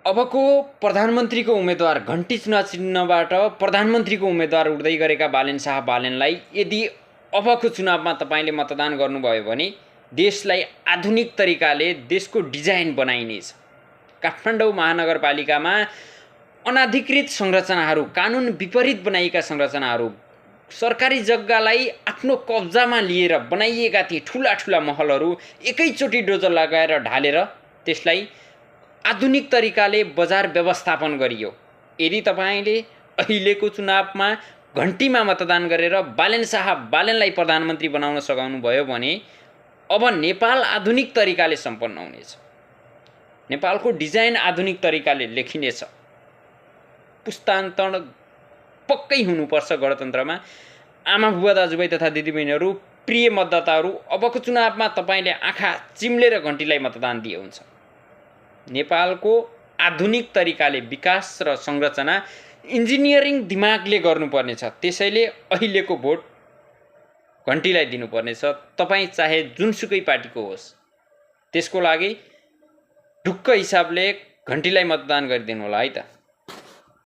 अबको प्रधानमन्त्रीको उम्मेदवार घन्टी चुनाव चिन्हबाट प्रधानमन्त्रीको उम्मेदवार उठ्दै गरेका बालेन शाह बालेनलाई यदि अबको चुनावमा तपाईँले मतदान गर्नुभयो भने देशलाई आधुनिक तरिकाले देशको डिजाइन बनाइनेछ। काठमाडौँ महानगरपालिकामा अनाधिकृत संरचनाहरू, कानुन विपरीत बनाइएका संरचनाहरू, सरकारी जग्गालाई आफ्नो कब्जामा लिएर बनाइएका ती ठुला ठुला महलहरू एकैचोटि डोजर लगाएर ढालेर त्यसलाई आधुनिक तरिकाले बजार व्यवस्थापन गरियो। यदि तपाईँले अहिलेको चुनावमा घन्टीमा मतदान गरेर बालेन शाह बालेनलाई प्रधानमन्त्री बनाउन सघाउनु भयो भने अब नेपाल आधुनिक तरिकाले सम्पन्न हुनेछ। नेपालको डिजाइन आधुनिक तरिकाले लेखिनेछ। पुस्तान्तरण पक्कै हुनुपर्छ गणतन्त्रमा। आमा बुबा दाजुभाइ तथा दिदीबहिनीहरू, प्रिय मतदाताहरू, अबको चुनावमा तपाईँले आँखा चिम्लेर घन्टीलाई मतदान दिए हुन्छ। नेपालको आधुनिक तरिकाले विकास र संरचना इन्जिनियरिङ दिमागले गर्नुपर्नेछ। त्यसैले अहिलेको भोट घन्टीलाई दिनुपर्नेछ। तपाईँ चाहे जुनसुकै पार्टीको होस्, त्यसको लागि ढुक्क हिसाबले घन्टीलाई मतदान गरिदिनु होला है त।